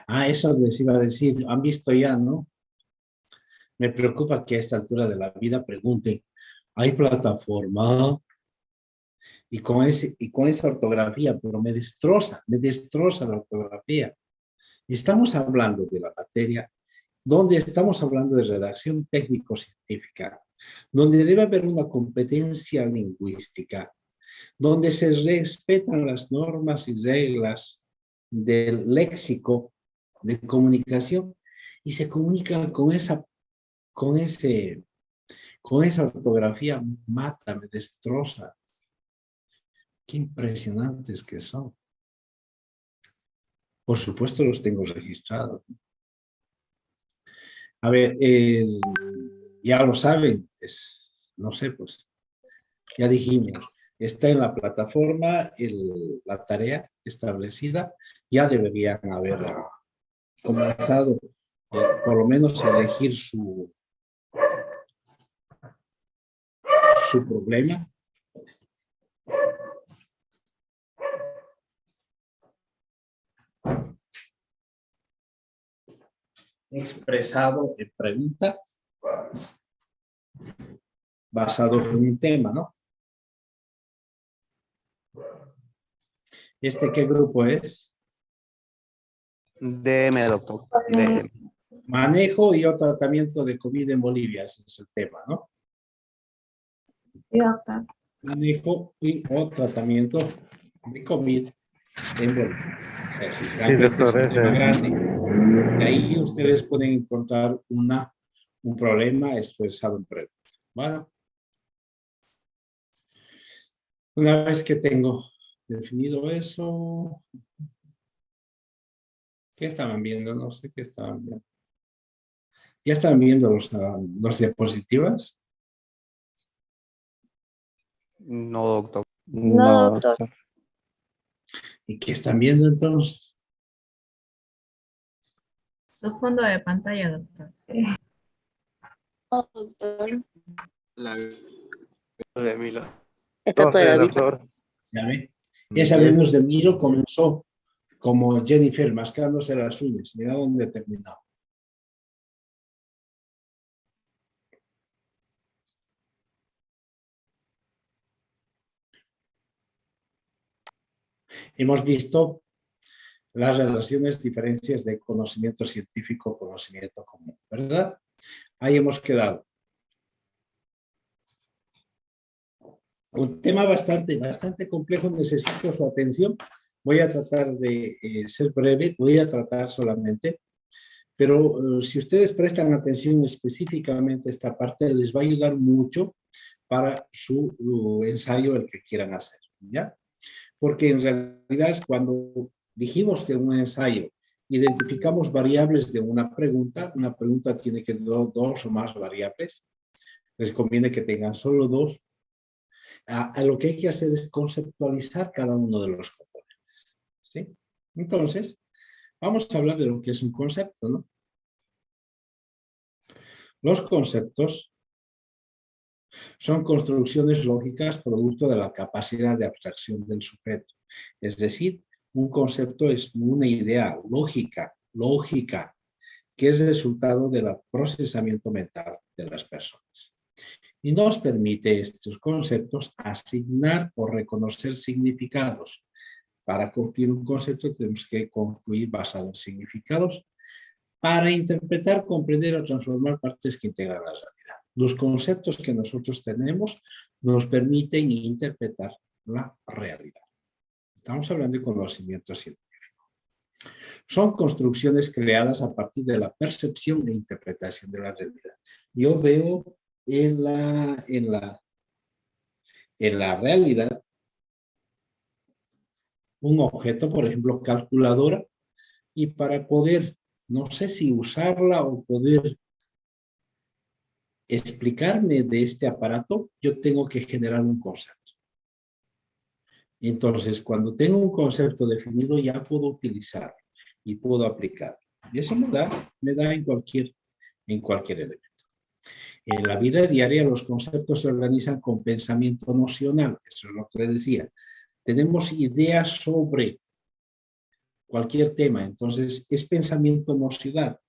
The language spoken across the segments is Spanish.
Eso les iba a decir, han visto ya, ¿no? Me preocupa que a esta altura de la vida pregunten, ¿hay plataforma? Y con esa ortografía, pero me destroza la ortografía. Y estamos hablando de la materia, donde estamos hablando de redacción técnico-científica, donde debe haber una competencia lingüística, donde se respetan las normas y reglas del léxico de comunicación y se comunican con ese, con esa ortografía, mata, me destroza. Qué impresionantes que son. Por supuesto los tengo registrados. A ver, ya lo saben, no sé, pues ya dijimos, está en la plataforma la tarea establecida, ya deberían haber comenzado por lo menos a elegir su problema. Expresado en pregunta, basado en un tema, ¿no? ¿Qué grupo es? DM, doctor. DM. Manejo y o tratamiento de COVID en Bolivia, ese es el tema, ¿no? Sí, doctor. Manejo y o tratamiento de COVID en Bolivia. O sea, si se dan Sí, cuenta, es doctor, un tema ese es. grande. Y ahí ustedes pueden encontrar un problema expresado en pregunta. Bueno, una vez que tengo definido eso, ¿qué estaban viendo? No sé qué estaban viendo. ¿Ya estaban viendo los diapositivas? No, doctor. No, doctor. ¿Y qué están viendo entonces? Su fondo de pantalla, doctor. No, doctor. La de Milo. Estatua de David. Doctor. ¿Ya ve? Esa Venus de Milo comenzó como Jennifer mascándose las uñas. Mira dónde terminó. Hemos visto las relaciones, diferencias de conocimiento científico, conocimiento común, ¿verdad? Ahí hemos quedado. Un tema bastante complejo, necesito su atención. Voy a tratar de ser breve, voy a tratar solamente, pero si ustedes prestan atención específicamente a esta parte, les va a ayudar mucho para su ensayo, el que quieran hacer, ¿ya? Porque en realidad cuando dijimos que un ensayo identificamos variables de una pregunta tiene que tener dos o más variables, les conviene que tengan solo dos. Lo que hay que hacer es conceptualizar cada uno de los componentes, ¿sí? Entonces, vamos a hablar de lo que es un concepto, ¿no? Los conceptos son construcciones lógicas producto de la capacidad de abstracción del sujeto. Es decir, un concepto es una idea lógica, que es resultado del procesamiento mental de las personas. Y nos permite estos conceptos asignar o reconocer significados. Para construir un concepto tenemos que construir basado en significados para interpretar, comprender o transformar partes que integran la realidad. Los conceptos que nosotros tenemos nos permiten interpretar la realidad. Estamos hablando de conocimiento científico. Son construcciones creadas a partir de la percepción e interpretación de la realidad. Yo veo en la realidad un objeto, por ejemplo, calculadora, y para poder, no sé si usarla o poder explicarme de este aparato, yo tengo que generar un concepto. Entonces, cuando tengo un concepto definido, ya puedo utilizarlo y puedo aplicarlo. Y eso me da en cualquier elemento. En la vida diaria los conceptos se organizan con pensamiento nocional, eso es lo que le decía. Tenemos ideas sobre cualquier tema. Entonces, es pensamiento nocional.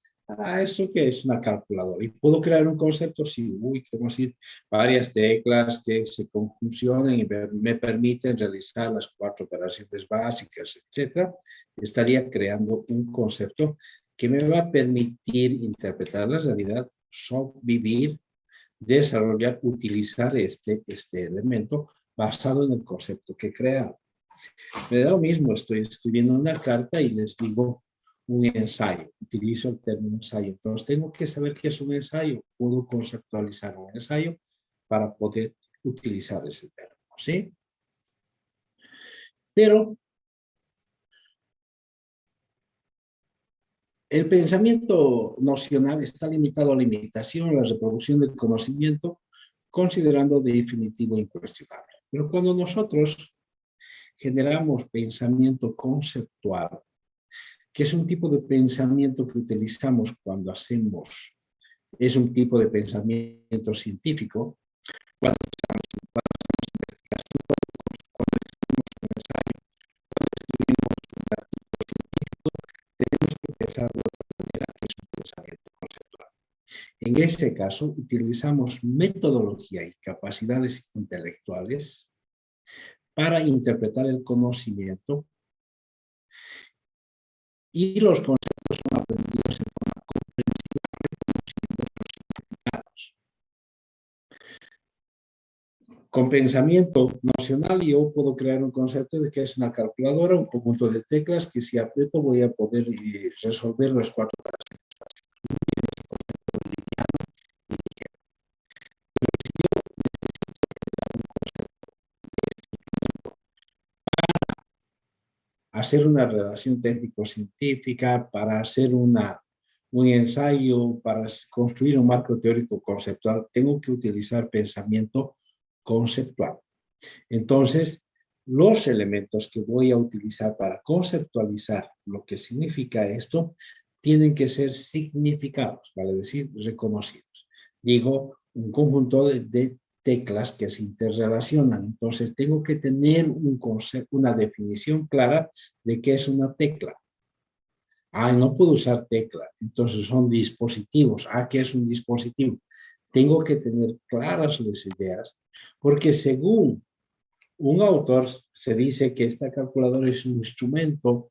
¿Eso qué es? Una calculadora. ¿Y puedo crear un concepto? Sí, ¿cómo decir? Varias teclas que se conjuncionen y me permiten realizar las 4 operaciones básicas, etcétera. Estaría creando un concepto que me va a permitir interpretar la realidad, vivir, desarrollar, utilizar este elemento basado en el concepto que he creado. Me da lo mismo, estoy escribiendo una carta y les digo un ensayo, utilizo el término ensayo. Entonces tengo que saber qué es un ensayo, puedo conceptualizar un ensayo para poder utilizar ese término, ¿sí? Pero el pensamiento nocional está limitado a la imitación, a la reproducción del conocimiento, considerando definitivo e incuestionable. Pero cuando nosotros generamos pensamiento conceptual, que es un tipo de pensamiento que utilizamos cuando es un tipo de pensamiento científico, cuando hacemos investigación, cuando escribimos un ensayo, cuando escribimos un artículo científico, tenemos que pensar de otra manera, que es un pensamiento conceptual. En ese caso, utilizamos metodología y capacidades intelectuales para interpretar el conocimiento, y los conceptos son aprendidos en forma comprensiva, reconociendo sus significados. Con pensamiento nocional yo puedo crear un concepto de que es una calculadora, un conjunto de teclas que si aprieto voy a poder resolver las 4 operaciones básicas. Ese concepto de liviano y ligero. Pero si yo necesito crear un concepto de seguimiento para hacer una redacción técnico-científica, para hacer un ensayo, para construir un marco teórico conceptual, tengo que utilizar pensamiento conceptual. Entonces, los elementos que voy a utilizar para conceptualizar lo que significa esto, tienen que ser significados, vale decir, reconocidos. Digo, un conjunto de teclas que se interrelacionan. Entonces, tengo que tener un concepto, una definición clara de qué es una tecla. No puedo usar tecla. Entonces, son dispositivos. ¿Qué es un dispositivo? Tengo que tener claras las ideas, porque según un autor se dice que esta calculadora es un instrumento,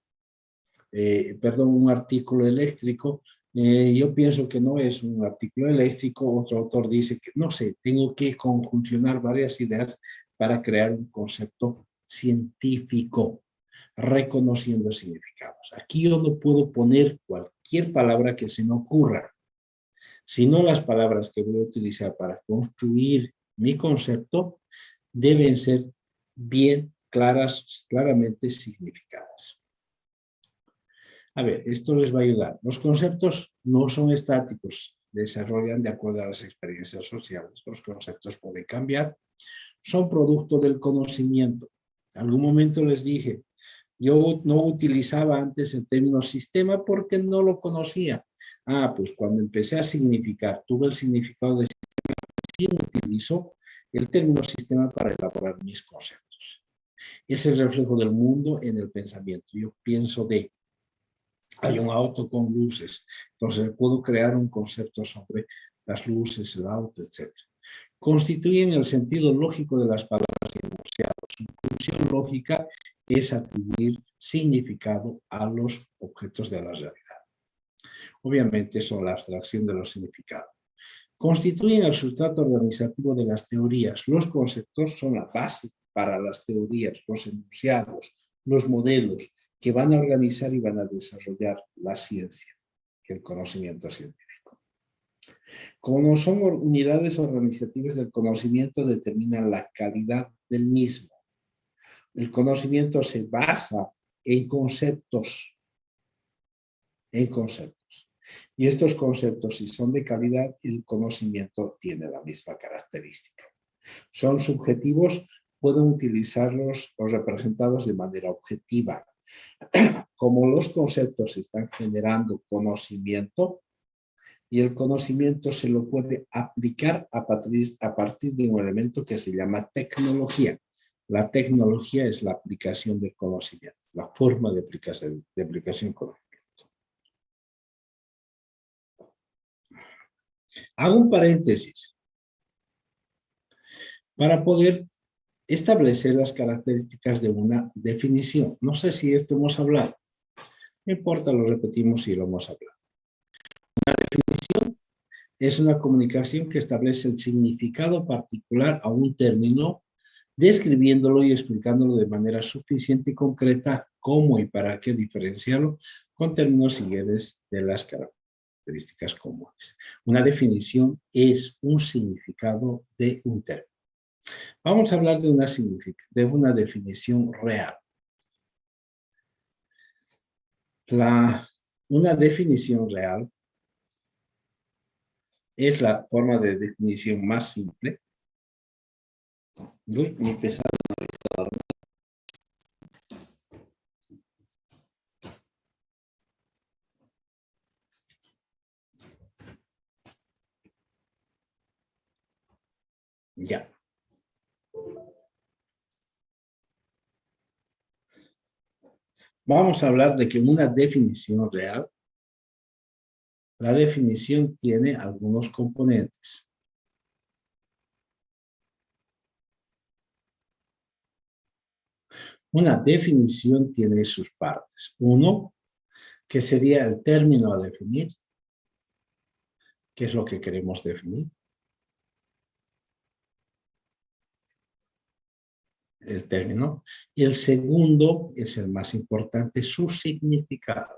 un artículo eléctrico. Yo pienso que no es un artículo eléctrico. Otro autor dice que, no sé, tengo que conjuncionar varias ideas para crear un concepto científico, reconociendo significados. Aquí yo no puedo poner cualquier palabra que se me ocurra, sino las palabras que voy a utilizar para construir mi concepto deben ser bien claramente significadas. A ver, esto les va a ayudar. Los conceptos no son estáticos, desarrollan de acuerdo a las experiencias sociales. Los conceptos pueden cambiar, son producto del conocimiento. En algún momento les dije, yo no utilizaba antes el término sistema porque no lo conocía. Pues cuando empecé a significar, tuve el significado de sistema, y utilizo el término sistema para elaborar mis conceptos. Es el reflejo del mundo en el pensamiento. Yo pienso hay un auto con luces, entonces puedo crear un concepto sobre las luces, el auto, etc. Constituyen el sentido lógico de las palabras y enunciados. Su función lógica es atribuir significado a los objetos de la realidad. Obviamente son la abstracción de los significados. Constituyen el sustrato organizativo de las teorías. Los conceptos son la base para las teorías, los enunciados, los modelos que van a organizar y van a desarrollar la ciencia, el conocimiento científico. Como son unidades organizativas del conocimiento, determinan la calidad del mismo. El conocimiento se basa en conceptos. Y estos conceptos, si son de calidad, el conocimiento tiene la misma característica. Son subjetivos, pueden utilizarlos o representados de manera objetiva. Como los conceptos están generando conocimiento, y el conocimiento se lo puede aplicar a partir de un elemento que se llama tecnología. La tecnología es la aplicación del conocimiento. la forma de aplicación con objeto. Hago un paréntesis para poder establecer las características de una definición. No sé si esto hemos hablado. No importa, lo repetimos si lo hemos hablado. Una definición es una comunicación que establece el significado particular a un término, describiéndolo y explicándolo de manera suficiente y concreta cómo y para qué diferenciarlo con términos siguientes de las características comunes. Una definición es un significado de un término. Vamos a hablar de una definición real. Una definición real es la forma de definición más simple. Uy, mi pesado no está dormido. Ya. Vamos a hablar de que una definición real, la definición tiene algunos componentes. Una definición tiene sus partes. Uno, que sería el término a definir. ¿Qué es lo que queremos definir? El término. Y el segundo es el más importante, su significado.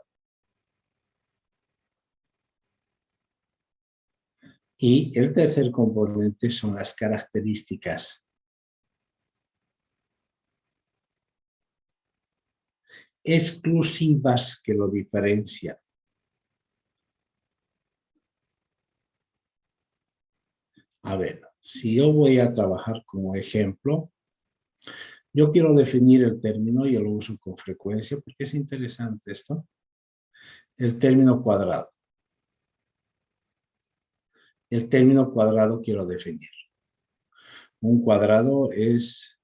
Y el tercer componente son las características exclusivas que lo diferencian. A ver, si yo voy a trabajar como ejemplo, yo quiero definir el término, y yo lo uso con frecuencia porque es interesante esto, el término cuadrado. El término cuadrado quiero definir. Un cuadrado es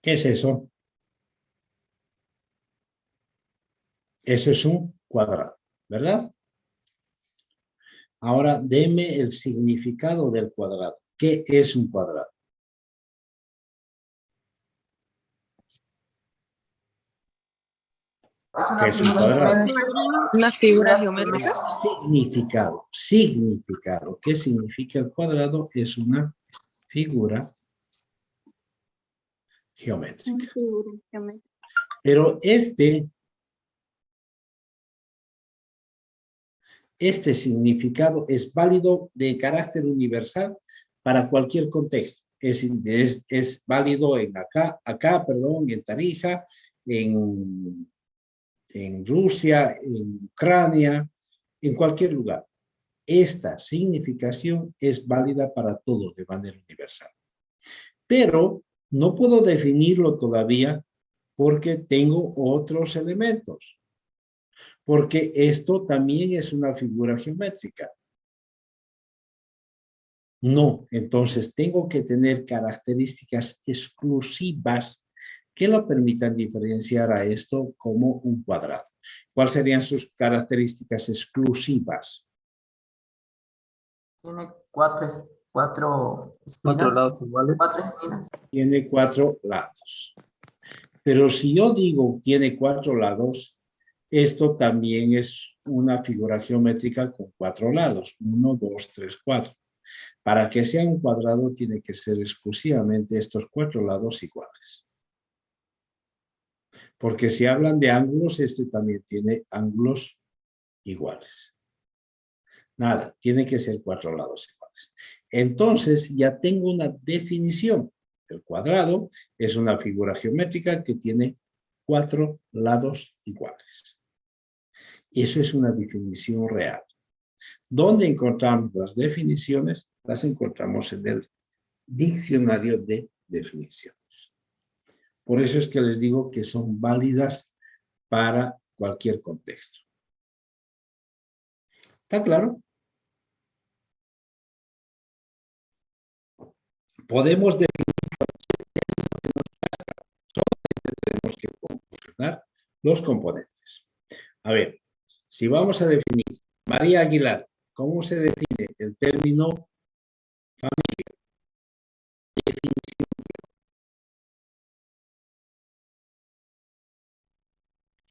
¿qué es eso? Eso es un cuadrado, ¿verdad? Ahora, deme el significado del cuadrado. ¿Qué es un cuadrado? ¿Qué es un cuadrado? Una figura geométrica. Significado. ¿Qué significa el cuadrado? Es una figura geométrica. Pero este significado es válido de carácter universal para cualquier contexto. Es válido en en Tarija, en Rusia, en Ucrania, en cualquier lugar. Esta significación es válida para todos de manera universal. Pero no puedo definirlo todavía porque tengo otros elementos. Porque esto también es una figura geométrica. No, entonces tengo que tener características exclusivas que lo permitan diferenciar a esto como un cuadrado. ¿Cuáles serían sus características exclusivas? Tiene cuatro esquinas. lados iguales. Cuatro esquinas. Tiene 4 lados. Pero si yo digo tiene 4 lados, esto también es una figura geométrica con 4 lados. 1, 2, 3, 4. Para que sea un cuadrado tiene que ser exclusivamente estos 4 lados iguales. Porque si hablan de ángulos, este también tiene ángulos iguales. Nada, tiene que ser 4 lados iguales. Entonces ya tengo una definición. El cuadrado es una figura geométrica que tiene 4 lados iguales. Eso es una definición real. ¿Dónde encontramos las definiciones? Las encontramos en el Diccionario de definiciones. Por eso es que les digo que son válidas para cualquier contexto. ¿Está claro? Podemos definir cualquier término que nos pasa. Solamente tenemos que conjuntar los componentes. A ver, si vamos a definir, María Aguilar, ¿cómo se define el término familia? Definición.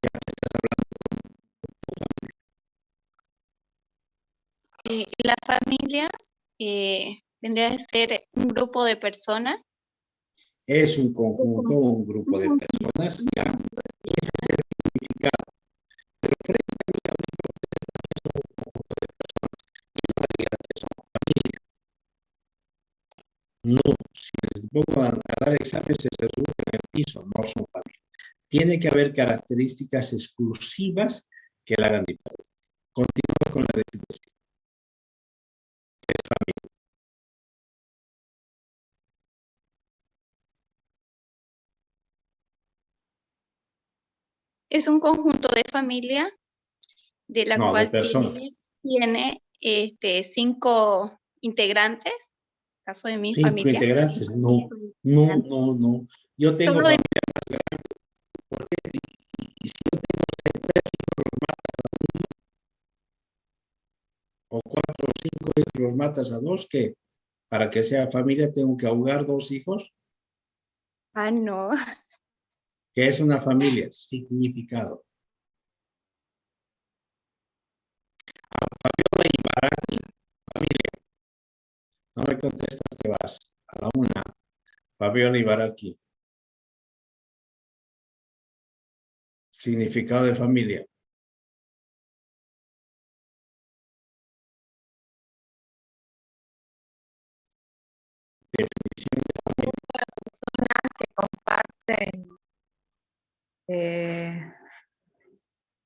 Ya me estás hablando de tu familia. La familia tendría que ser un grupo de personas. Es un conjunto, un grupo de personas, ya. Ese es el significado. Pero frente a mí, amigos, ustedes también son un conjunto de personas y no me digan que son familia. No, si les pongo a dar exámenes, se resuelven en el piso, no son familia. Tiene que haber características exclusivas que la hagan diferente. Continúo con la definición. ¿Qué es familia? Es un conjunto de familia de la No, de cual personas. tiene 5 integrantes. En caso de mi 5 familia. integrantes. No. Yo tengo Solo de- familia más grande. Porque y si yo tengo 3 hijos, los matas a uno, o 4 o 5 hijos, los matas a 2, que para que sea familia tengo que ahogar 2 hijos. no. ¿Qué es una familia? Significado. Fabiola Ibaraki, familia. No me contestas, te vas a la una. Fabiola Ibaraki. Significado de familia. Definición de familia. Que comparten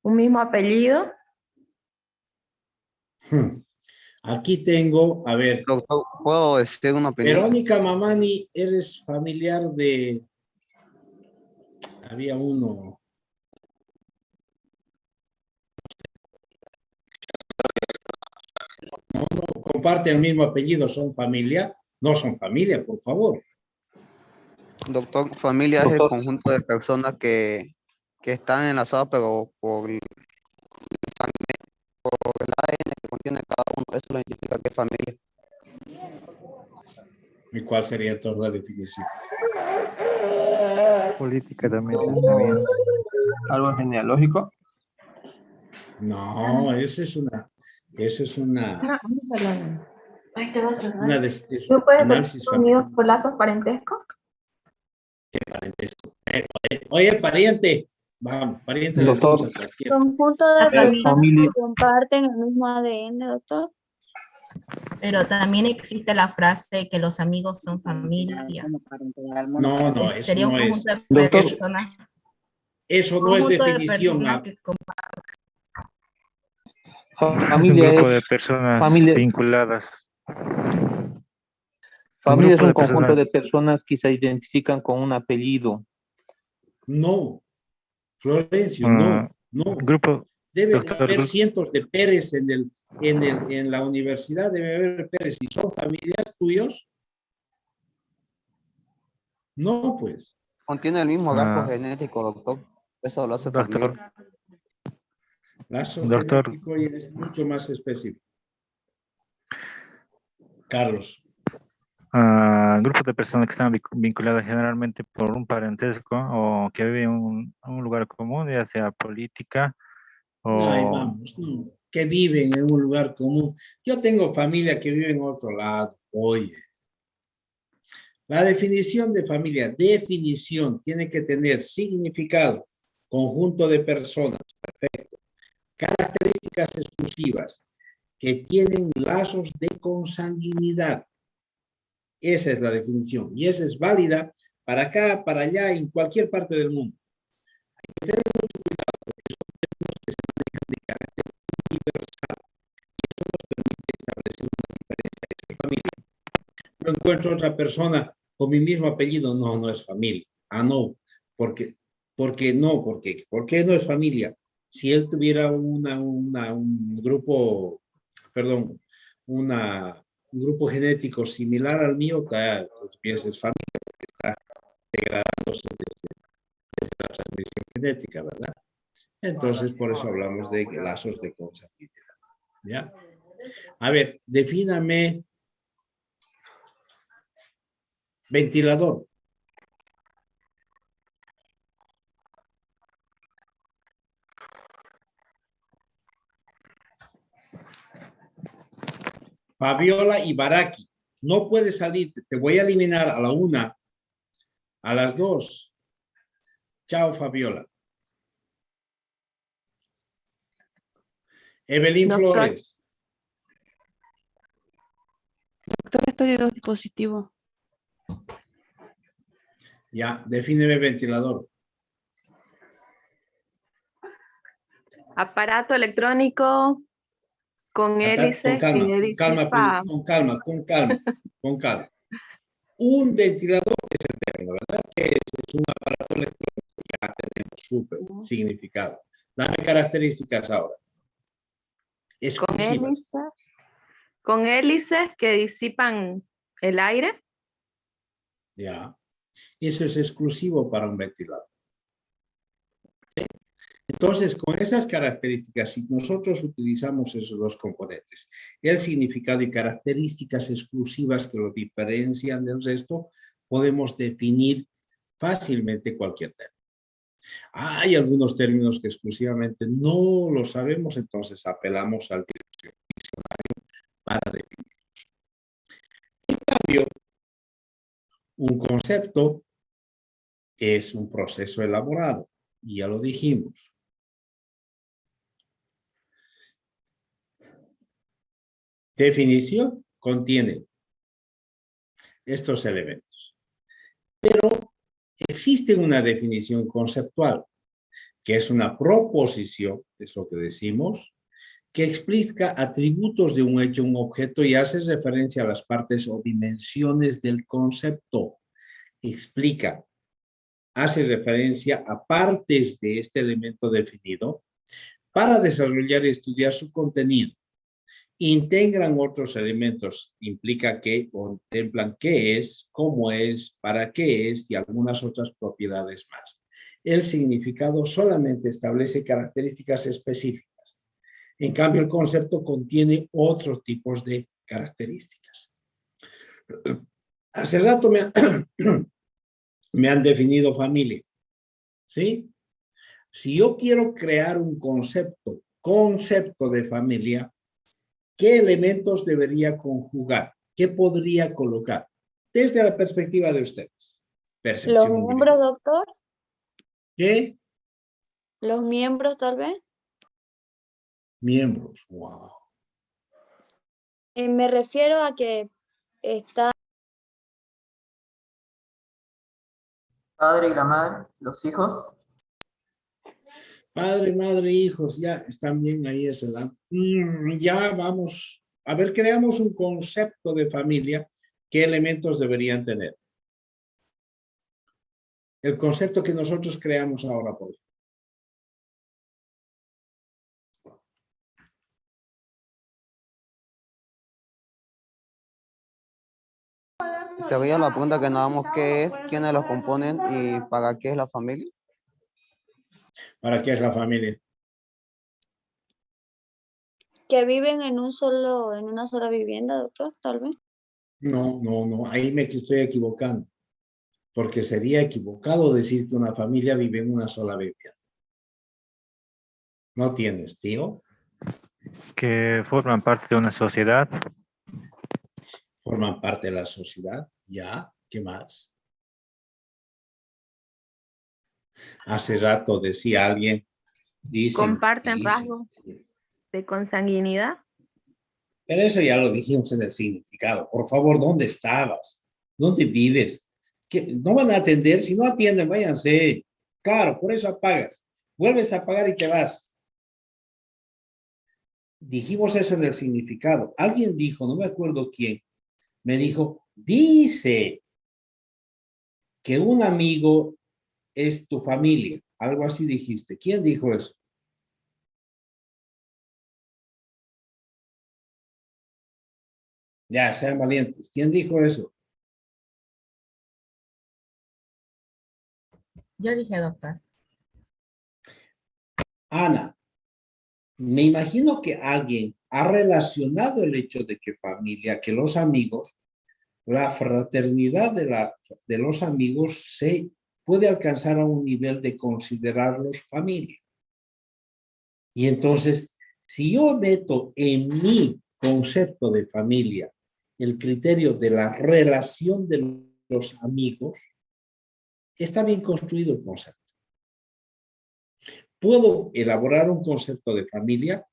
un mismo apellido. Aquí tengo, a ver, Doctor, ¿puedo decir una opinión? Verónica Mamani, eres familiar de... Había uno... No, comparten el mismo apellido, son familia. No son familia, por favor. Doctor, familia es el conjunto de personas que están enlazadas, pero por el ADN que contiene cada uno. Eso lo identifica que es familia. ¿Y cuál sería entonces la definición? Política también está bien. ¿Algo genealógico? No, eso es una ¿Grupos de análisis personas unidos familiar. por lazos parentescos? Parentesco. Oye, pariente. Vamos, pariente le Doctor. hacemos a cualquiera. Conjunto de personas familia. que comparten el mismo ADN, doctor. Pero también existe la frase que los amigos son familia. No, eso Sería un no es. conjunto de Doctor. personas. Eso no es Conjunto de definición. personas que Es un Familia grupo es, de personas familia- vinculadas. familia es grupo un de conjunto personas. de personas que se identifican con un apellido. No. Florencio, Ah, no. Grupo, Debe doctor, haber grupo. cientos de Pérez en la universidad, debe haber Pérez. ¿Y son familias tuyos? No, pues. Contiene el mismo rasgo Ah. genético, doctor. Eso lo hace Doctor. familia. Lazo Doctor. genético y es mucho más específico. Carlos. Grupos de personas que están vinculadas generalmente por un parentesco o que viven en un lugar común, ya sea política Ay, o... vamos, no. Que viven en un lugar común. Yo tengo familia que vive en otro lado. Oye. La definición de familia, definición, tiene que tener significado, conjunto de personas, perfecto. Características exclusivas que tienen lazos de consanguinidad. Esa es la definición y esa es válida para acá, para allá, en cualquier parte del mundo. Hay que tener mucho cuidado porque son términos que se manejan de carácter universal y eso nos permite establecer una diferencia entre familia. encuentro otra persona con mi mismo apellido, no, no es familia. Ah, no, ¿por qué no es familia? Si él tuviera un grupo, perdón, un grupo genético similar al mío, pues es familia, porque está degradándose desde la transmisión genética, ¿verdad? Entonces, por eso hablamos de lazos de consanguinidad. ¿Ya? A ver, defíname ventilador. Fabiola y Baraki. No puedes salir, te voy a eliminar a la 1, a las 2. Chao, Fabiola. Evelyn Doctor. Flores. Doctor, estoy de 2 dispositivos. Ya, defíneme ventilador. Aparato electrónico con hélice que disipa. Con calma. Un ventilador es el término, ¿verdad? Que es un aparato electrónico. Ya tenemos súper significado. Dame características ahora. Exclusivas. Con hélices que disipan el aire. Ya. Eso es exclusivo para un ventilador. ¿Sí? Entonces, con esas características, si nosotros utilizamos esos dos componentes, el significado y características exclusivas que lo diferencian del resto, podemos definir fácilmente cualquier término. Hay algunos términos que exclusivamente no lo sabemos, entonces apelamos al diccionario para definirlos. En cambio, un concepto es un proceso elaborado, y ya lo dijimos. Definición contiene estos elementos. Pero existe una definición conceptual, que es una proposición, es lo que decimos, que explica atributos de un hecho, un objeto, y hace referencia a las partes o dimensiones del concepto. Explica, hace referencia a partes de este elemento definido para desarrollar y estudiar su contenido. Integran otros elementos, implica que contemplan qué es, cómo es, para qué es y algunas otras propiedades más. El significado solamente establece características específicas. En cambio, el concepto contiene otros tipos de características. Hace rato me han definido familia, ¿sí? Si yo quiero crear un concepto de familia, ¿qué elementos debería conjugar? ¿Qué podría colocar? Desde la perspectiva de ustedes. Percepción ¿Los individual. miembros, doctor? ¿Qué? ¿Los miembros, tal vez? Miembros, wow. Me refiero a que está... Padre y la madre, los hijos. Padre, madre, hijos, ya están bien ahí ese lado. Ya vamos. A ver, creamos un concepto de familia. ¿Qué elementos deberían tener? El concepto que nosotros creamos ahora, por ejemplo. Se veía la pregunta que nos damos qué es, quiénes los componen y para qué es la familia. ¿Para qué es la familia? que viven en una sola vivienda, doctor, tal vez. No, ahí me estoy equivocando. Porque sería equivocado decir que una familia vive en una sola vivienda. ¿No tienes, tío? Que forman parte de una sociedad. Forman parte de la sociedad. Ya, ¿qué más? Hace rato decía alguien. Comparten rasgos de consanguinidad. Pero eso ya lo dijimos en el significado. Por favor, ¿dónde estabas? ¿Dónde vives? ¿Qué? No van a atender. Si no atienden, váyanse. Claro, por eso apagas. Vuelves a apagar y te vas. Dijimos eso en el significado. Alguien dijo, no me acuerdo quién, me dijo, dice que un amigo es tu familia. Algo así dijiste. ¿Quién dijo eso? Ya, sean valientes. ¿Quién dijo eso? Yo dije, doctor. Ana, me imagino que alguien ha relacionado el hecho de que familia, que los amigos, la fraternidad de los amigos se puede alcanzar a un nivel de considerarlos familia. Y entonces, si yo meto en mi concepto de familia el criterio de la relación de los amigos, está bien construido el concepto. Puedo elaborar un concepto de familia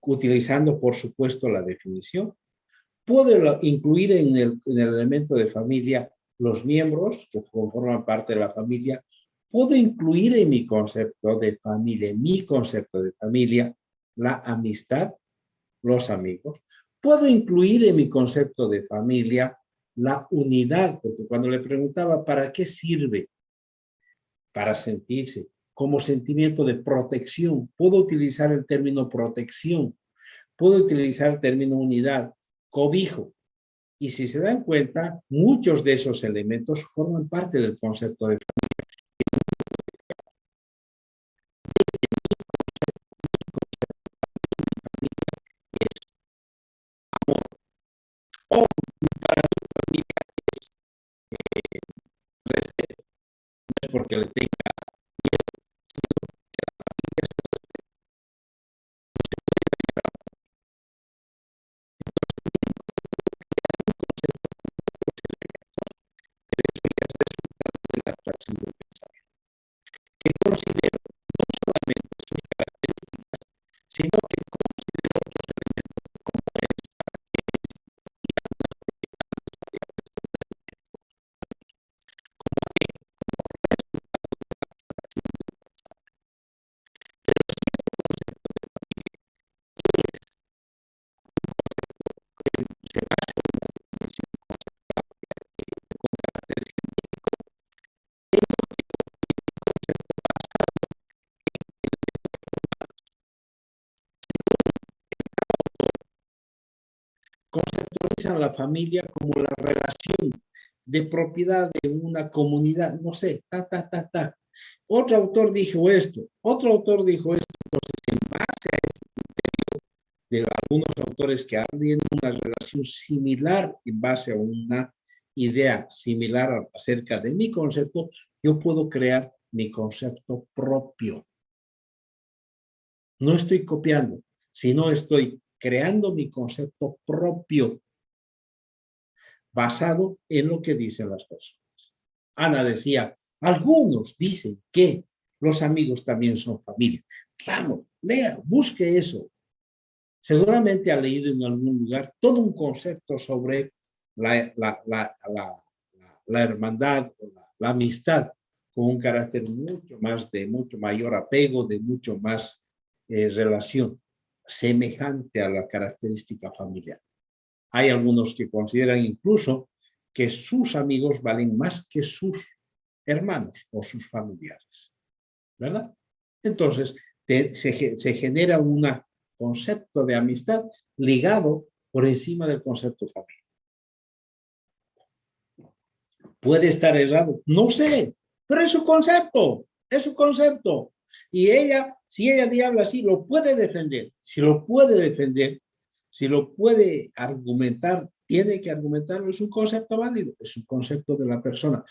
utilizando, por supuesto, la definición. Puedo incluir en el elemento de familia los miembros que conforman parte de la familia. Puedo incluir en mi concepto de familia, la amistad, los amigos. Puedo incluir en mi concepto de familia la unidad, porque cuando le preguntaba ¿para qué sirve? Para sentirse como sentimiento de protección. Puedo utilizar el término protección. Puedo utilizar el término unidad, cobijo. Y si se dan cuenta, muchos de esos elementos forman parte del concepto de familia. O para mi familia no es porque le tenga miedo, sino que la familia se respeta. No se puede dañar a la familia. Que considero no solamente sus características, sino que considero otros elementos como es, para qué es, y algunas propiedades variables de un elemento, como que, como resultado de la abstracción del pensamiento. Pero si este concepto de familia es un concepto que se basa en una definición conceptual con carácter científico, tengo que construir un concepto basado en elementos formales. Conceptualizan la familia como la relación de propiedad de una comunidad, no sé, Otro autor dijo esto, otro autor dijo esto, entonces en base a este criterio de algunos autores que hablan una relación similar en base a una idea similar acerca de mi concepto, yo puedo crear mi concepto propio. No estoy copiando, sino estoy creando mi concepto propio basado en lo que dicen las personas. Ana decía, algunos dicen que los amigos también son familia. Vamos, lea, busque eso. Seguramente ha leído en algún lugar todo un concepto sobre la hermandad, la amistad, con un carácter mucho mayor apego, de mucho más relación, semejante a la característica familiar. Hay algunos que consideran incluso que sus amigos valen más que sus hermanos o sus familiares, ¿verdad? Entonces, se genera un concepto de amistad ligado por encima del concepto de familia. ¿Puede estar errado? No sé, pero es su concepto, es su concepto. Y ella, si ella habla así, lo puede defender. Si lo puede defender, si lo puede argumentar, tiene que argumentarlo, es un concepto válido, es un concepto de la persona.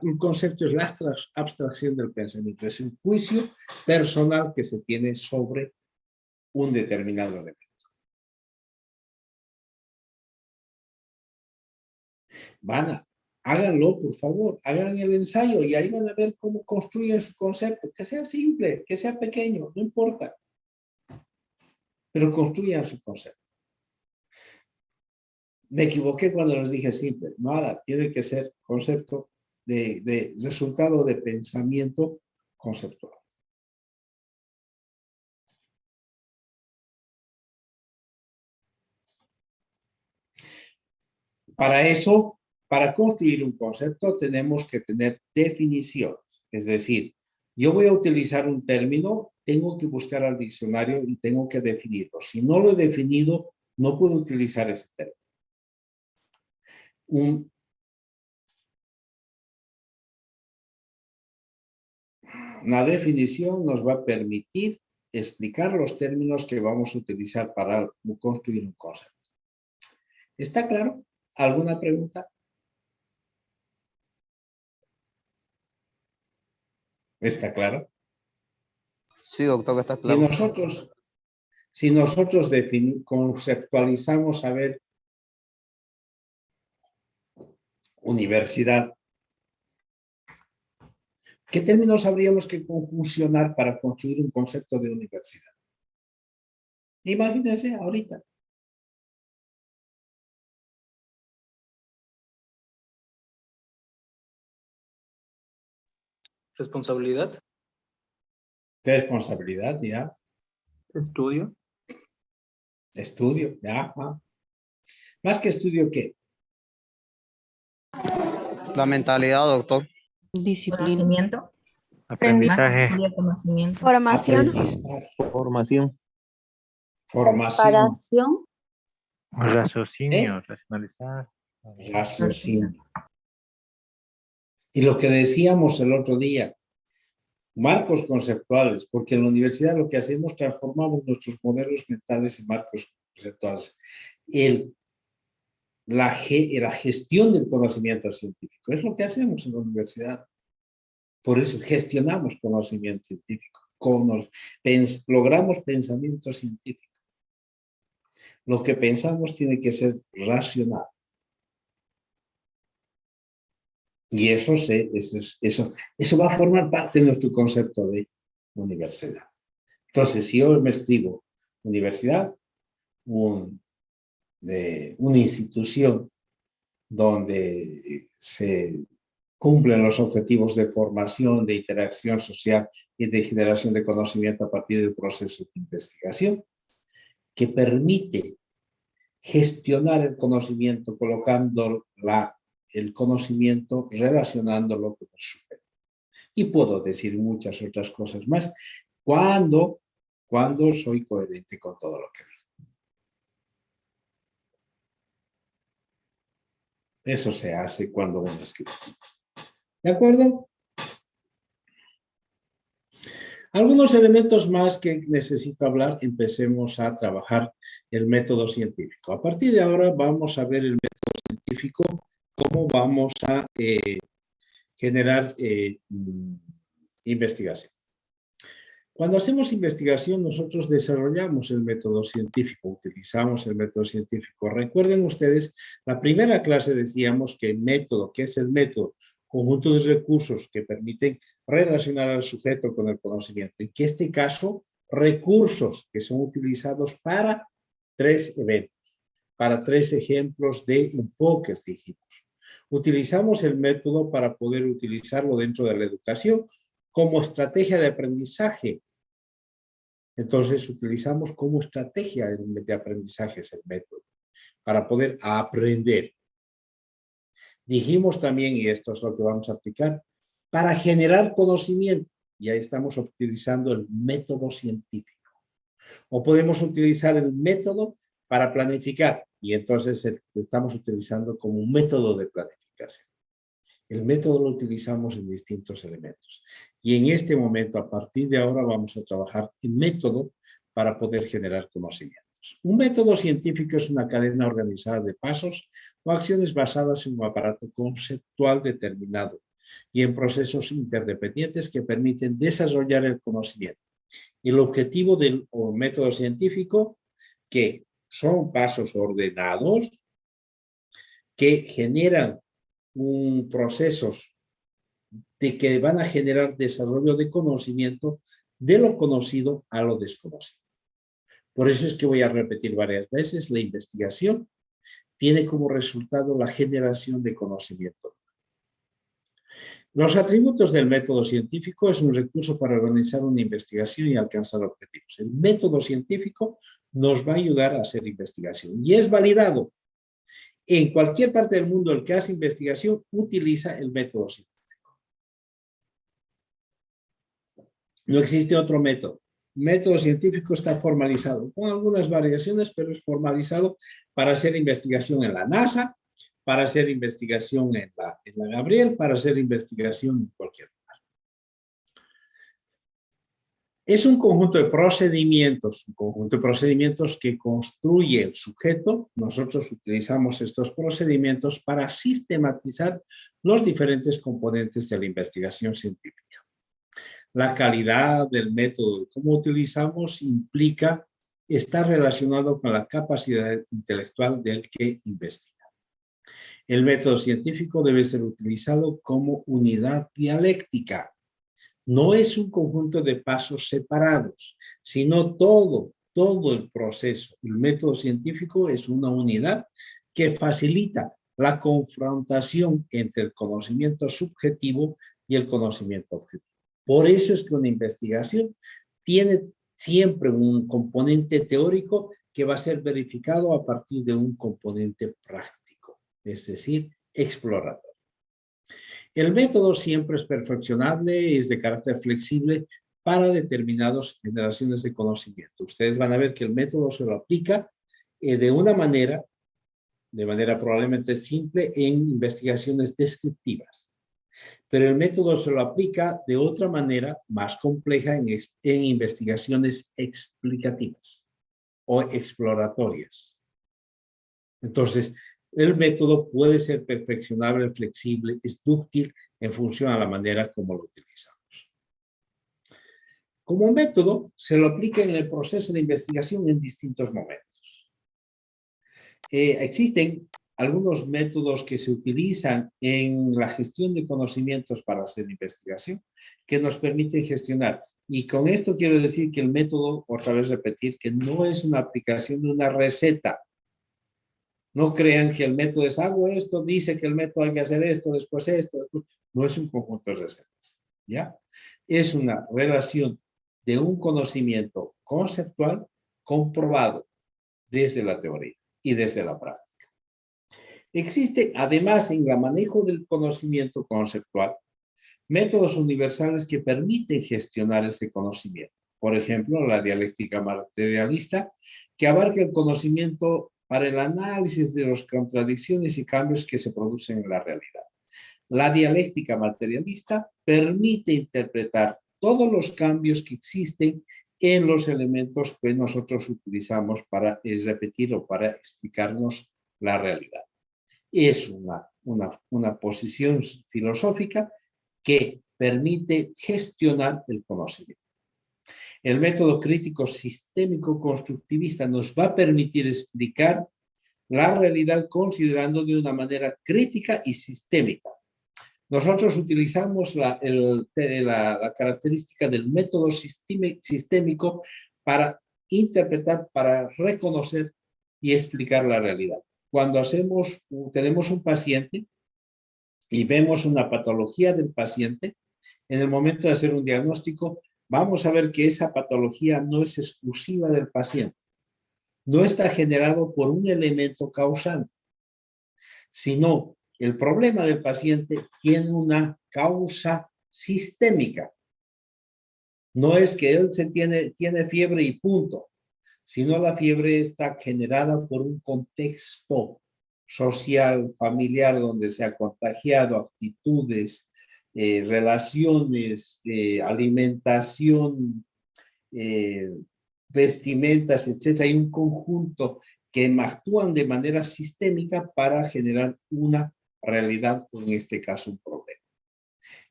Un concepto es la abstracción del pensamiento, es un juicio personal que se tiene sobre un determinado elemento. Háganlo, por favor, hagan el ensayo y ahí van a ver cómo construyen su concepto, que sea simple, que sea pequeño, no importa, pero construyan su concepto. Me equivoqué cuando les dije simple, no, ahora tiene que ser concepto de resultado de pensamiento conceptual. Para eso, para construir un concepto, tenemos que tener definiciones. Es decir, yo voy a utilizar un término, tengo que buscar al diccionario y tengo que definirlo. Si no lo he definido, no puedo utilizar ese término. Una definición nos va a permitir explicar los términos que vamos a utilizar para construir un concepto. ¿Está claro? ¿Alguna pregunta? ¿Está claro? Sí, doctor, está claro. Si nosotros conceptualizamos, a ver, universidad, ¿qué términos habríamos que conjuncionar para construir un concepto de universidad? Imagínense ahorita. Responsabilidad. Responsabilidad, ya. Estudio. Estudio, ya. Más que estudio, ¿qué? La mentalidad, doctor. Disciplina. Conocimiento. Aprendizaje. Conocimiento. Formación. Formación. Preparación. Raciocinio, racionalizar. Raciocinio. Y lo que decíamos el otro día, marcos conceptuales, porque en la universidad lo que hacemos, transformamos nuestros modelos mentales en marcos conceptuales. La gestión del conocimiento científico es lo que hacemos en la universidad. Por eso gestionamos conocimiento científico, logramos pensamiento científico. Lo que pensamos tiene que ser racional. Y eso va a formar parte de nuestro concepto de universidad. Entonces, si yo me escribo universidad, una institución donde se cumplen los objetivos de formación, de interacción social y de generación de conocimiento a partir del proceso de investigación, que permite gestionar el conocimiento colocando el conocimiento relacionándolo con el sujeto. Y puedo decir muchas otras cosas más cuando soy coherente con todo lo que digo. Eso se hace cuando uno escribe. ¿De acuerdo? Algunos elementos más que necesito hablar, empecemos a trabajar el método científico. A partir de ahora vamos a ver el método científico, cómo vamos a generar investigación. Cuando hacemos investigación, nosotros desarrollamos el método científico, utilizamos el método científico. Recuerden ustedes, la primera clase decíamos que el método, ¿qué es el método? Conjunto de recursos que permiten relacionar al sujeto con el conocimiento. En este caso, recursos que son utilizados para 3 eventos, para 3 ejemplos de enfoques, dijimos. Utilizamos el método para poder utilizarlo dentro de la educación como estrategia de aprendizaje. Entonces, utilizamos como estrategia de aprendizaje el método para poder aprender. Dijimos también, y esto es lo que vamos a aplicar, para generar conocimiento. Y ahí estamos utilizando el método científico. O podemos utilizar el método para planificar. Y entonces estamos utilizando como un método de planificación. El método lo utilizamos en distintos elementos. Y en este momento, a partir de ahora, vamos a trabajar en método para poder generar conocimientos. Un método científico es una cadena organizada de pasos o acciones basadas en un aparato conceptual determinado y en procesos interdependientes que permiten desarrollar el conocimiento. El objetivo del método científico, que son pasos ordenados que generan procesos que van a generar desarrollo de conocimiento de lo conocido a lo desconocido. Por eso es que voy a repetir varias veces, la investigación tiene como resultado la generación de conocimiento. Los atributos del método científico es un recurso para organizar una investigación y alcanzar objetivos. El método científico nos va a ayudar a hacer investigación y es validado En cualquier parte del mundo, el que hace investigación utiliza el método científico. No existe otro método. El método científico está formalizado, con algunas variaciones, pero es formalizado para hacer investigación en la NASA, para hacer investigación en la Gabriel, para hacer investigación en cualquier lugar. Es un conjunto de procedimientos que construye el sujeto. Nosotros utilizamos estos procedimientos para sistematizar los diferentes componentes de la investigación científica. La calidad del método que utilizamos está relacionado con la capacidad intelectual del que investiga. El método científico debe ser utilizado como unidad dialéctica. No es un conjunto de pasos separados, sino todo el proceso. El método científico es una unidad que facilita la confrontación entre el conocimiento subjetivo y el conocimiento objetivo. Por eso es que una investigación tiene siempre un componente teórico que va a ser verificado a partir de un componente práctico, es decir, exploratorio. El método siempre es perfeccionable, es de carácter flexible para determinadas generaciones de conocimiento. Ustedes van a ver que el método se lo aplica de manera probablemente simple en investigaciones descriptivas. Pero el método se lo aplica de otra manera más compleja en investigaciones explicativas o exploratorias. Entonces, el método puede ser perfeccionable, flexible, es dúctil en función a la manera como lo utilizamos. Como método, se lo aplica en el proceso de investigación en distintos momentos. Existen algunos métodos que se utilizan en la gestión de conocimientos para hacer investigación que nos permiten gestionar. Y con esto quiero decir que el método, otra vez repetir, que no es una aplicación de una receta. No crean que el método es hago esto, dice que el método hay que hacer esto, después esto. Después. No es un conjunto de recetas, ¿ya? Es una relación de un conocimiento conceptual comprobado desde la teoría y desde la práctica. Existe, además, en el manejo del conocimiento conceptual, métodos universales que permiten gestionar ese conocimiento. Por ejemplo, la dialéctica materialista, que abarca el conocimiento para el análisis de las contradicciones y cambios que se producen en la realidad. La dialéctica materialista permite interpretar todos los cambios que existen en los elementos que nosotros utilizamos para repetir o para explicarnos la realidad. Es una posición filosófica que permite gestionar el conocimiento. El método crítico sistémico constructivista nos va a permitir explicar la realidad considerando de una manera crítica y sistémica. Nosotros utilizamos la característica del método sistémico para interpretar, para reconocer y explicar la realidad. Cuando tenemos un paciente y vemos una patología del paciente, en el momento de hacer un diagnóstico, vamos a ver que esa patología no es exclusiva del paciente. No está generado por un elemento causante, sino el problema del paciente tiene una causa sistémica. No es que él tiene fiebre y punto, sino la fiebre está generada por un contexto social, familiar, donde se ha contagiado, actitudes, relaciones, alimentación, vestimentas, etc. Hay un conjunto que actúan de manera sistémica para generar una realidad, o en este caso un problema.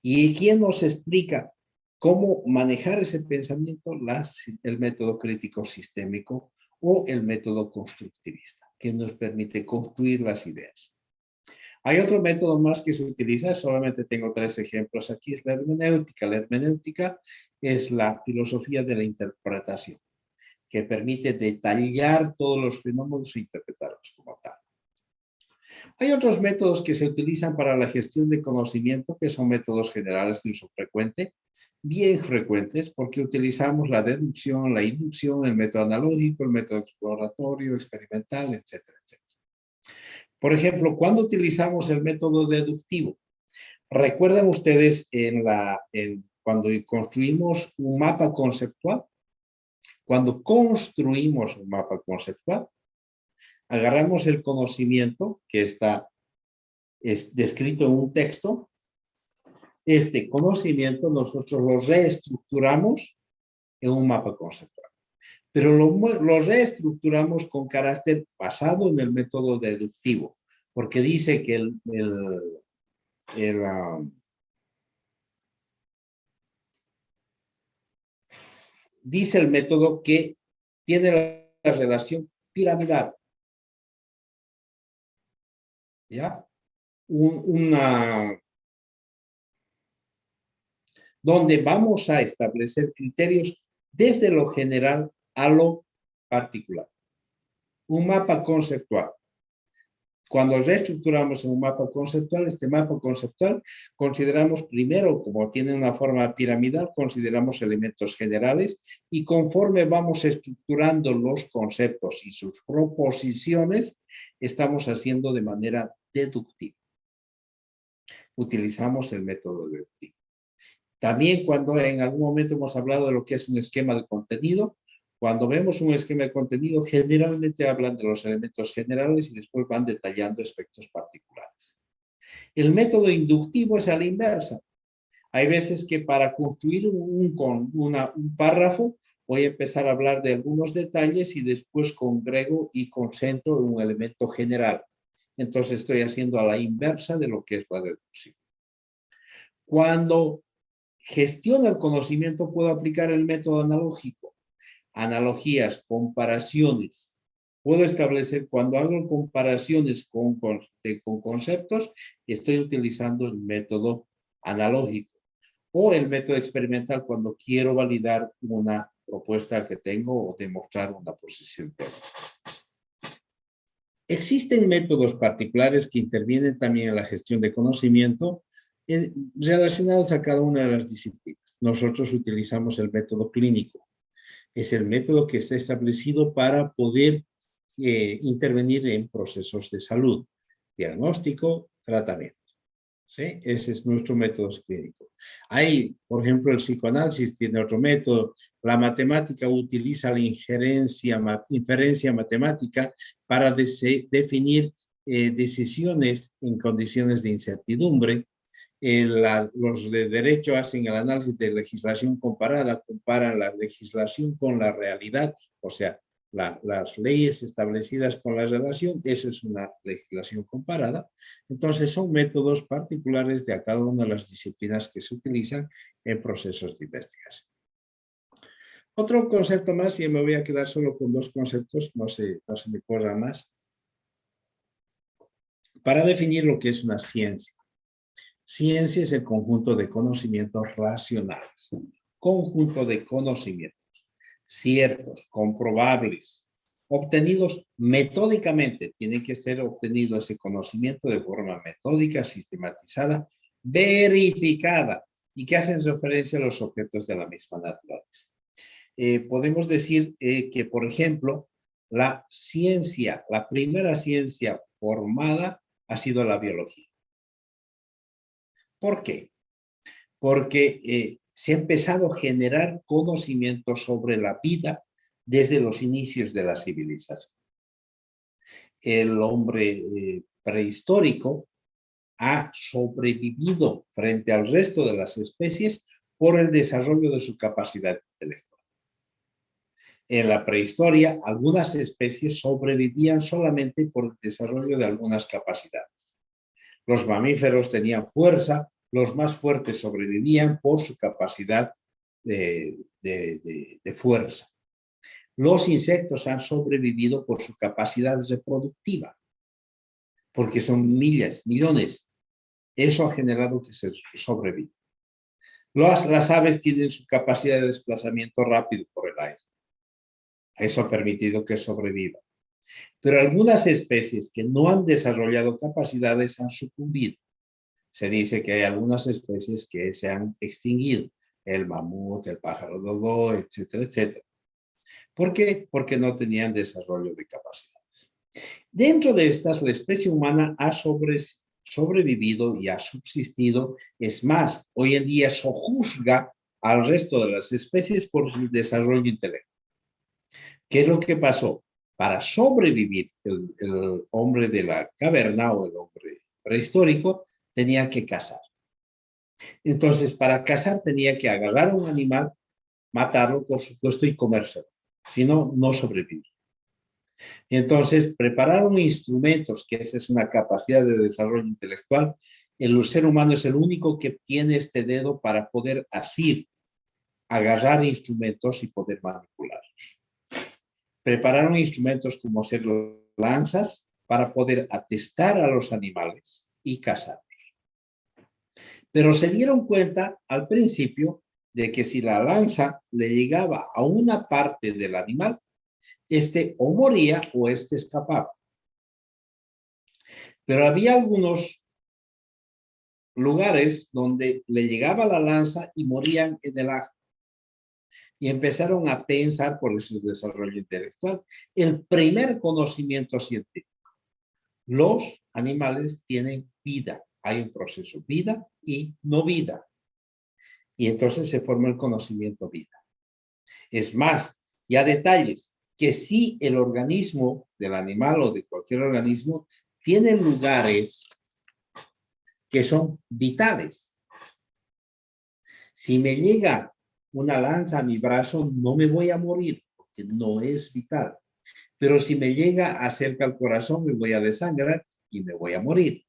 ¿Y quién nos explica cómo manejar ese pensamiento? El método crítico sistémico o el método constructivista, que nos permite construir las ideas. Hay otro método más que se utiliza, solamente tengo 3 ejemplos aquí, es la hermenéutica. La hermenéutica es la filosofía de la interpretación, que permite detallar todos los fenómenos e interpretarlos como tal. Hay otros métodos que se utilizan para la gestión de conocimiento, que son métodos generales de uso frecuente, bien frecuentes, porque utilizamos la deducción, la inducción, el método analógico, el método exploratorio, experimental, etcétera, etcétera. Por ejemplo, cuando utilizamos el método deductivo, ¿recuerdan ustedes cuando construimos un mapa conceptual? Cuando construimos un mapa conceptual, agarramos el conocimiento que es descrito en un texto. Este conocimiento nosotros lo reestructuramos en un mapa conceptual. Pero lo reestructuramos con carácter basado en el método deductivo, porque dice que dice el método que tiene la relación piramidal. ¿Ya? Donde vamos a establecer criterios desde lo general a lo particular. Un mapa conceptual. Cuando reestructuramos en un mapa conceptual, este mapa conceptual consideramos primero, como tiene una forma piramidal, consideramos elementos generales y conforme vamos estructurando los conceptos y sus proposiciones, estamos haciendo de manera deductiva. Utilizamos el método deductivo. También cuando en algún momento hemos hablado de lo que es un esquema de contenido, cuando vemos un esquema de contenido, generalmente hablan de los elementos generales y después van detallando aspectos particulares. El método inductivo es a la inversa. Hay veces que para construir un párrafo voy a empezar a hablar de algunos detalles y después congrego y concentro en un elemento general. Entonces estoy haciendo a la inversa de lo que es la deducción. Cuando gestiono el conocimiento puedo aplicar el método analógico. Analogías, comparaciones. Puedo establecer, cuando hago comparaciones con conceptos, estoy utilizando el método analógico. O el método experimental cuando quiero validar una propuesta que tengo o demostrar una posición técnica. Existen métodos particulares que intervienen también en la gestión de conocimiento relacionados a cada una de las disciplinas. Nosotros utilizamos el método clínico. Es el método que está establecido para poder intervenir en procesos de salud, diagnóstico, tratamiento. ¿Sí? Ese es nuestro método clínico. Hay, por ejemplo, el psicoanálisis tiene otro método. La matemática utiliza la inferencia matemática para definir decisiones en condiciones de incertidumbre. Los de derecho hacen el análisis de legislación comparada, comparan la legislación con la realidad, o sea, las leyes establecidas con la relación, eso es una legislación comparada. Entonces son métodos particulares de cada una de las disciplinas que se utilizan en procesos de investigación. Otro concepto más, y me voy a quedar solo con dos conceptos, no se me corra más, para definir lo que es una ciencia. Ciencia es el conjunto de conocimientos racionales, conjunto de conocimientos ciertos, comprobables, obtenidos metódicamente. Tiene que ser obtenido ese conocimiento de forma metódica, sistematizada, verificada y que hacen referencia a los objetos de la misma naturaleza. Podemos decir que, por ejemplo, la ciencia, la primera ciencia formada ha sido la biología. ¿Por qué? Porque se ha empezado a generar conocimiento sobre la vida desde los inicios de la civilización. El hombre prehistórico ha sobrevivido frente al resto de las especies por el desarrollo de su capacidad intelectual. En la prehistoria, algunas especies sobrevivían solamente por el desarrollo de algunas capacidades. Los mamíferos tenían fuerza, los más fuertes sobrevivían por su capacidad de fuerza. Los insectos han sobrevivido por su capacidad reproductiva, porque son millones. Eso ha generado que se sobreviva. Las aves tienen su capacidad de desplazamiento rápido por el aire. Eso ha permitido que sobrevivan. Pero algunas especies que no han desarrollado capacidades han sucumbido. Se dice que hay algunas especies que se han extinguido, el mamut, el pájaro dodo, etcétera, etcétera. ¿Por qué? Porque no tenían desarrollo de capacidades. Dentro de estas, la especie humana ha sobrevivido y ha subsistido. Es más, hoy en día se juzga al resto de las especies por su desarrollo intelectual. ¿Qué es lo que pasó? Para sobrevivir, el hombre de la caverna o el hombre prehistórico tenía que cazar. Entonces, para cazar tenía que agarrar a un animal, matarlo, por supuesto, y comérselo. Si no, no sobrevivía. Entonces, prepararon instrumentos, que esa es una capacidad de desarrollo intelectual. El ser humano es el único que tiene este dedo para poder asir, agarrar instrumentos y poder manipularlos. Prepararon instrumentos como ser lanzas para poder atestar a los animales y cazarlos. Pero se dieron cuenta al principio de que si la lanza le llegaba a una parte del animal, este o moría o este escapaba. Pero había algunos lugares donde le llegaba la lanza y morían en el acto. Y empezaron a pensar por su desarrollo intelectual. El primer conocimiento científico. Los animales tienen vida. Hay un proceso vida y no vida. Y entonces se forma el conocimiento vida. Es más, ya detalles, que si el organismo del animal o de cualquier organismo tiene lugares que son vitales. Si me llega una lanza a mi brazo, no me voy a morir, porque no es vital. Pero si me llega cerca al corazón, me voy a desangrar y me voy a morir.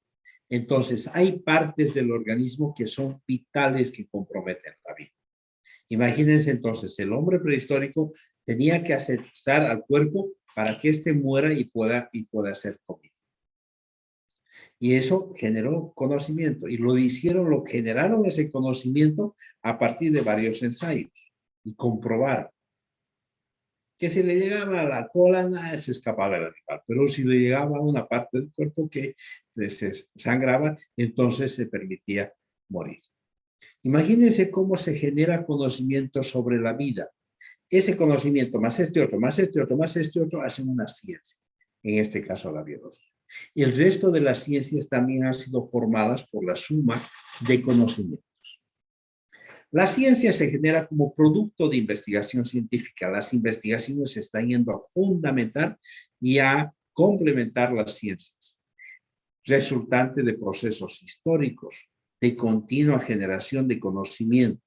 Entonces, hay partes del organismo que son vitales, que comprometen la vida. Imagínense entonces, el hombre prehistórico tenía que asestar al cuerpo para que éste muera y pueda ser comido. Y eso generó conocimiento, y lo generaron ese conocimiento a partir de varios ensayos, y comprobaron que si le llegaba a la cola, nada, se escapaba el animal, pero si le llegaba a una parte del cuerpo que se sangraba, entonces se permitía morir. Imagínense cómo se genera conocimiento sobre la vida. Ese conocimiento más este otro, más este otro, más este otro, hacen una ciencia, en este caso la biología. Y el resto de las ciencias también han sido formadas por la suma de conocimientos. La ciencia se genera como producto de investigación científica. Las investigaciones se están yendo a fundamentar y a complementar las ciencias, resultante de procesos históricos, de continua generación de conocimiento,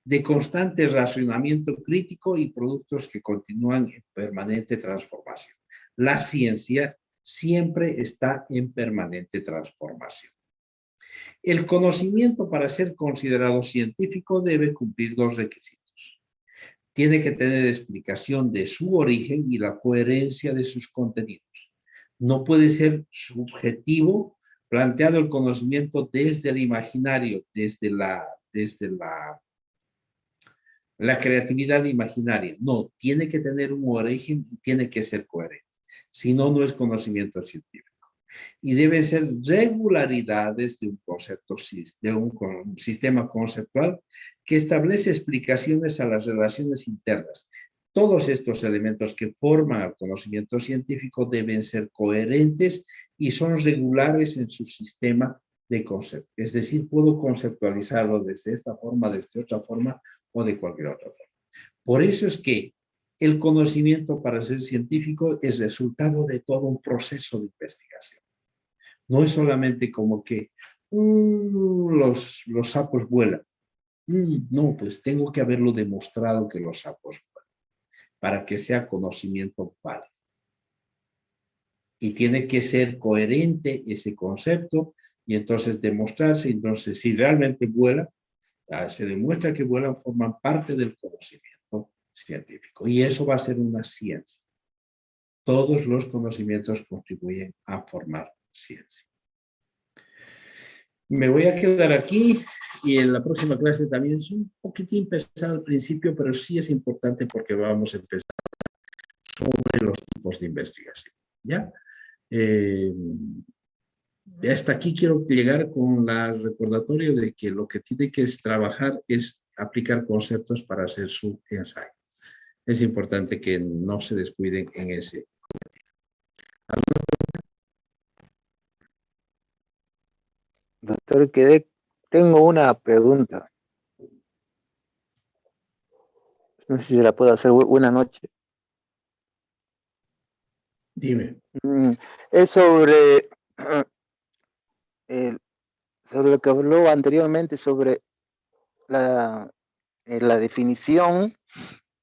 de constante racionamiento crítico y productos que continúan en permanente transformación. La ciencia siempre está en permanente transformación. El conocimiento, para ser considerado científico, debe cumplir dos requisitos. Tiene que tener explicación de su origen y la coherencia de sus contenidos. No puede ser subjetivo, planteado el conocimiento desde el imaginario, desde la creatividad imaginaria. No, tiene que tener un origen y tiene que ser coherente. Si no, no es conocimiento científico. Y deben ser regularidades de un concepto, de un sistema conceptual que establece explicaciones a las relaciones internas. Todos estos elementos que forman el conocimiento científico deben ser coherentes y son regulares en su sistema de concepto. Es decir, puedo conceptualizarlo desde esta forma, desde otra forma o de cualquier otra forma. Por eso es que el conocimiento, para ser científico, es resultado de todo un proceso de investigación. No es solamente como que los sapos vuelan. No, pues tengo que haberlo demostrado que los sapos vuelan para que sea conocimiento válido. Y tiene que ser coherente ese concepto y entonces demostrarse. Entonces, si realmente vuelan, se demuestra que vuelan, forman parte del conocimiento científico. Y eso va a ser una ciencia. Todos los conocimientos contribuyen a formar ciencia. Me voy a quedar aquí y en la próxima clase también es un poquitín pesado al principio, pero sí es importante porque vamos a empezar sobre los tipos de investigación. ¿Ya? Hasta aquí quiero llegar con el recordatorio de que lo que tiene que trabajar es aplicar conceptos para hacer su ensayo. Es importante que no se descuiden en ese cometido. Doctor, tengo una pregunta. No sé si se la puedo hacer. Buenas noches. Dime. Es sobre lo que habló anteriormente sobre la definición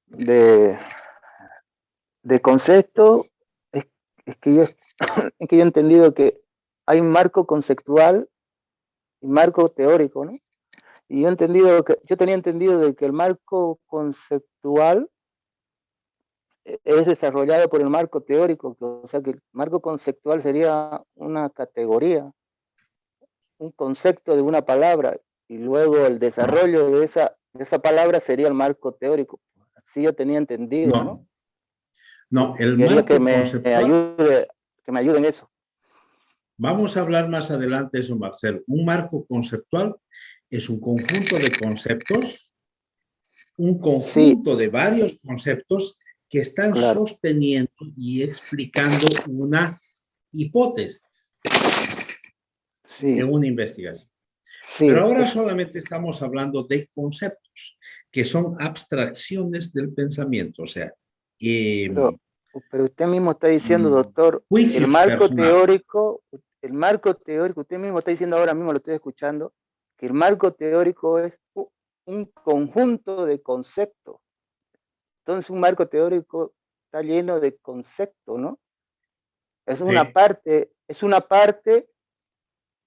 de concepto. Es que yo he entendido que hay un marco conceptual y marco teórico, ¿no? Y yo tenía entendido de que el marco conceptual es desarrollado por el marco teórico, o sea que el marco conceptual sería una categoría, un concepto de una palabra, y luego el desarrollo de esa palabra sería el marco teórico. Así yo tenía entendido, ¿no? No, el Quería marco que me conceptual... ayude en eso. Vamos a hablar más adelante de eso, Marcelo. Un marco conceptual es un conjunto de conceptos, un conjunto de varios conceptos que están sosteniendo y explicando una hipótesis en una investigación. Pero ahora solamente estamos hablando de conceptos, que son abstracciones del pensamiento. O sea, pero usted mismo está diciendo, doctor, el marco teórico, usted mismo está diciendo ahora mismo, lo estoy escuchando, que el marco teórico es un conjunto de conceptos. Entonces un marco teórico está lleno de conceptos, ¿no? Es una parte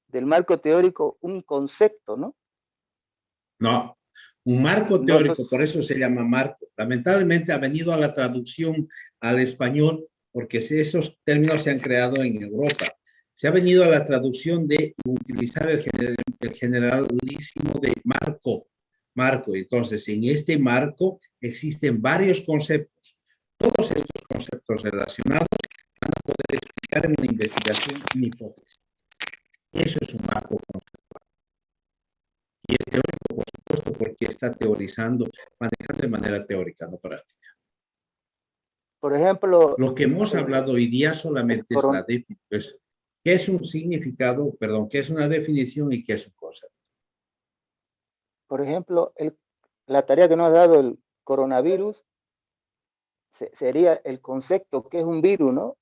del marco teórico, un concepto, ¿no? No, un marco teórico, por eso se llama marco. Lamentablemente ha venido a la traducción al español porque esos términos se han creado en Europa. Se ha venido a la traducción de utilizar el generalísimo de marco. Entonces, en este marco existen varios conceptos. Todos estos conceptos relacionados van a poder explicar en una investigación una hipótesis. Eso es un marco conceptual. Y es teórico, por supuesto, porque está teorizando, manejando de manera teórica, no práctica. Por ejemplo... Lo que hemos hablado hoy día solamente es la definición. ¿Qué es un significado? Perdón, ¿qué es una definición y qué es un concepto? Por ejemplo, la tarea que nos ha dado el coronavirus sería el concepto que es un virus, ¿no?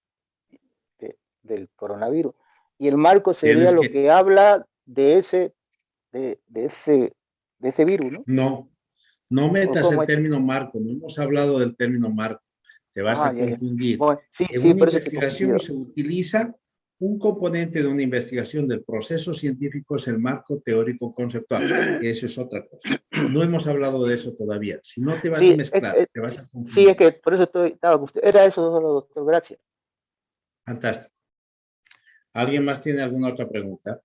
Del coronavirus. Y el marco sería lo que habla de ese virus, ¿no? No metas el término marco. No hemos hablado del término marco. Te vas a confundir. Bueno, en una investigación se utiliza un componente de una investigación del proceso científico, es el marco teórico conceptual. Eso es otra cosa. No hemos hablado de eso todavía. Si no te vas a mezclar, te vas a confundir. Sí, es que por eso estaba con usted. Era eso solo, doctor. Gracias. Fantástico. ¿Alguien más tiene alguna otra pregunta?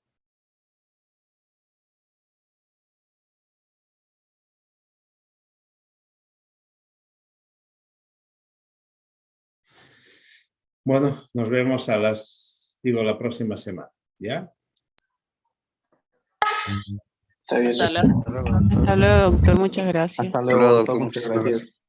Bueno, nos vemos la próxima semana, ¿ya? Está bien. Hasta luego, doctor. Muchas gracias. Hasta luego, doctor. Muchas gracias.